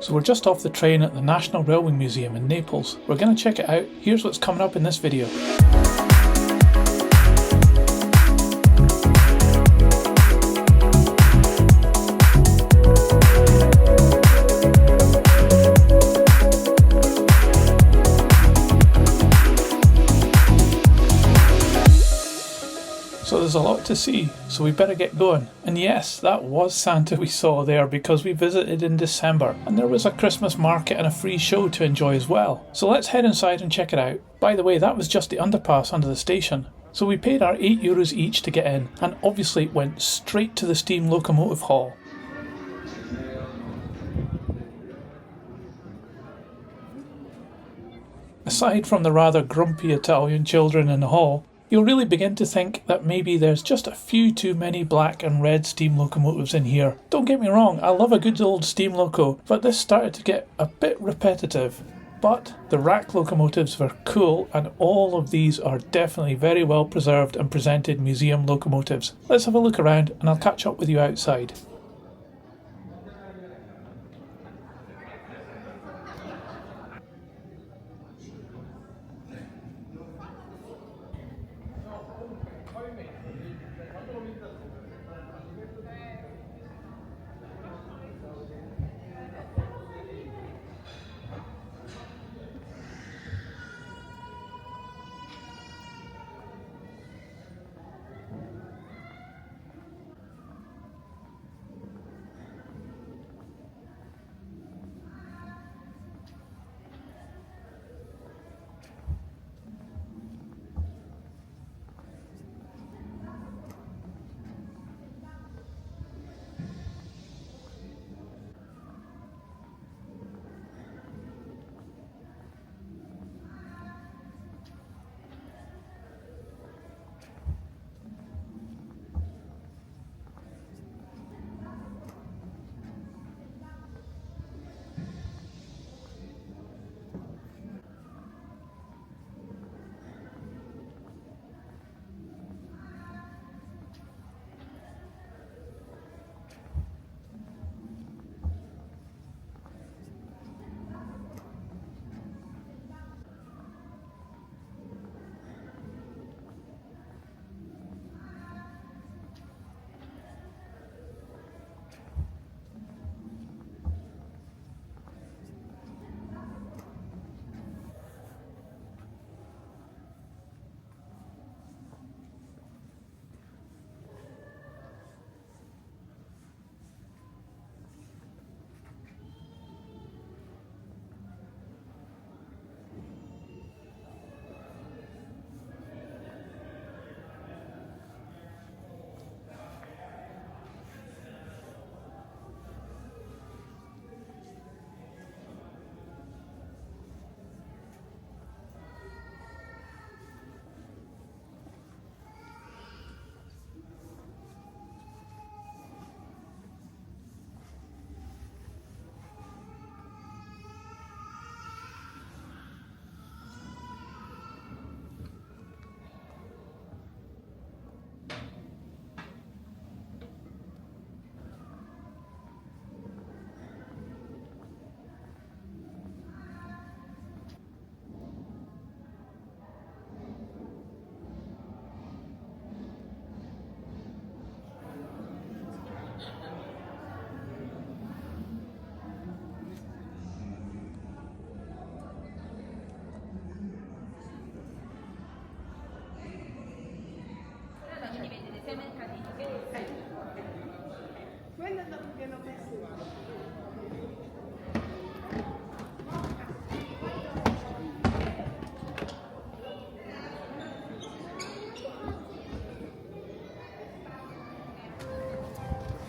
So we're just off the train at the National Railway Museum in Naples. We're going to check it out. Here's what's coming up in this video. So there's a lot to see, so we better get going. And yes, that was Santa we saw there because we visited in December and there was a Christmas market and a free show to enjoy as well. So let's head inside and check it out. By the way, that was just the underpass under the station. So we paid our €8 each to get in and obviously went straight to the steam locomotive hall. Aside from the rather grumpy Italian children in the hall, you'll really begin to think that maybe there's just a few too many black and red steam locomotives in here. Don't get me wrong, I love a good old steam loco, but this started to get a bit repetitive. But the rack locomotives were cool and all of these are definitely very well preserved and presented museum locomotives. Let's have a look around and I'll catch up with you outside.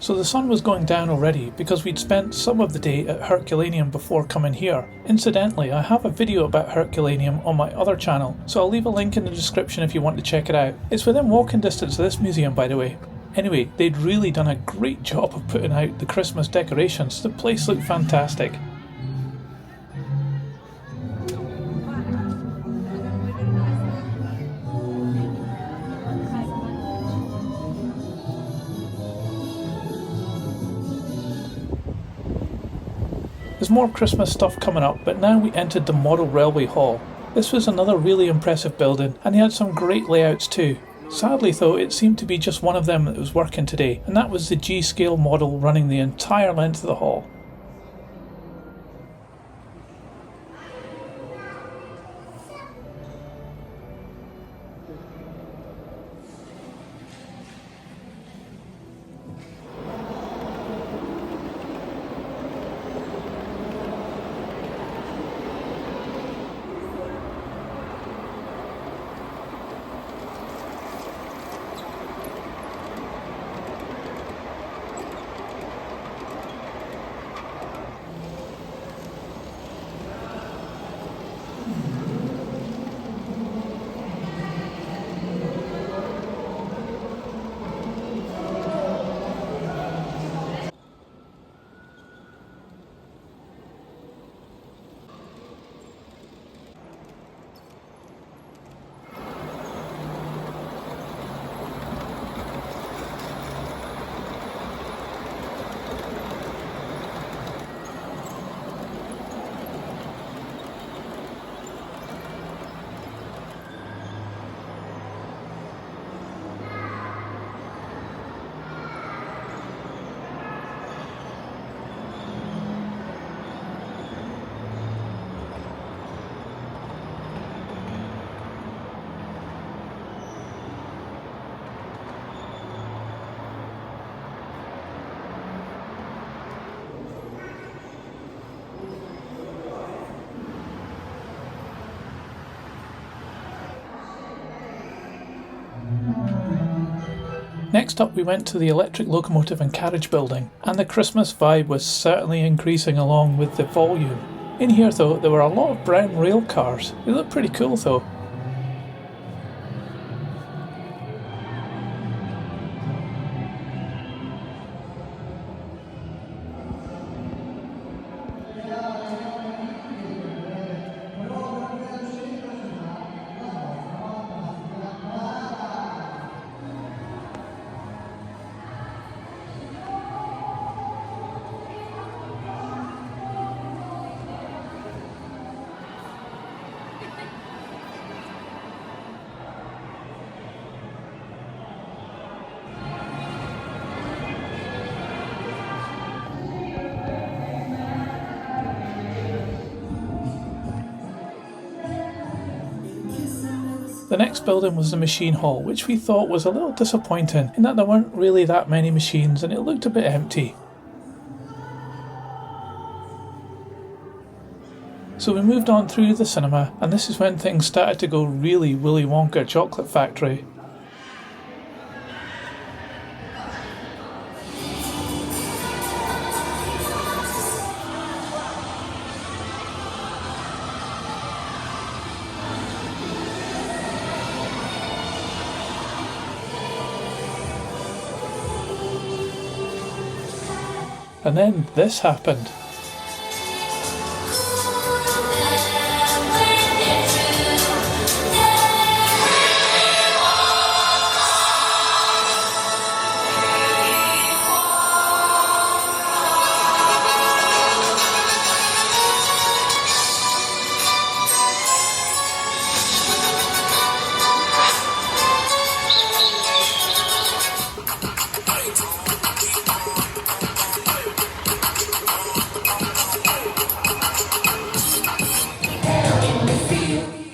So the sun was going down already because we'd spent some of the day at Herculanium before coming here. Incidentally, I have a video about Herculanium on my other channel, so I'll leave a link in the description if you want to check it out. It's within walking distance of this museum, by the way. Anyway, they'd really done a great job of putting out the Christmas decorations. The place looked fantastic. There's more Christmas stuff coming up, but now we entered the Model Railway Hall. This was another really impressive building, and they had some great layouts too. Sadly though, it seemed to be just one of them that was working today, and that was the G-scale model running the entire length of the hall. Next up we went to the electric locomotive and carriage building, and the Christmas vibe was certainly increasing along with the volume. In here though, there were a lot of brown rail cars. They look pretty cool though. The next building was the machine hall, which we thought was a little disappointing in that there weren't really that many machines and it looked a bit empty. So we moved on through the cinema, and this is when things started to go really Willy Wonka chocolate factory. And then this happened.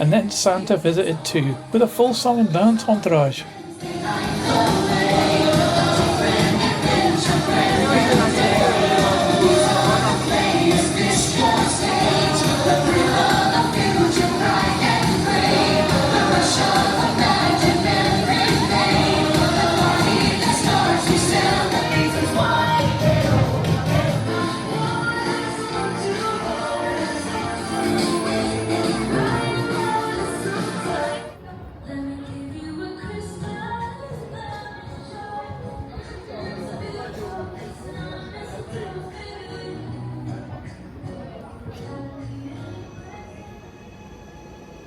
And then Santa visited too, with a full song and dance entourage.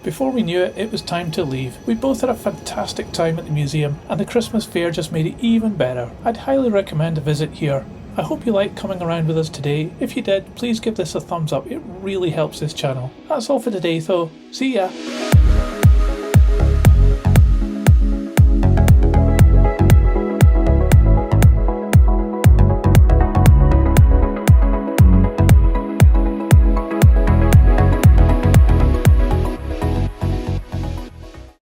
Before we knew it, it was time to leave. We both had a fantastic time at the museum, and the Christmas fair just made it even better. I'd highly recommend a visit here. I hope you liked coming around with us today. If you did, please give this a thumbs up. It really helps this channel. That's all for today though. See ya!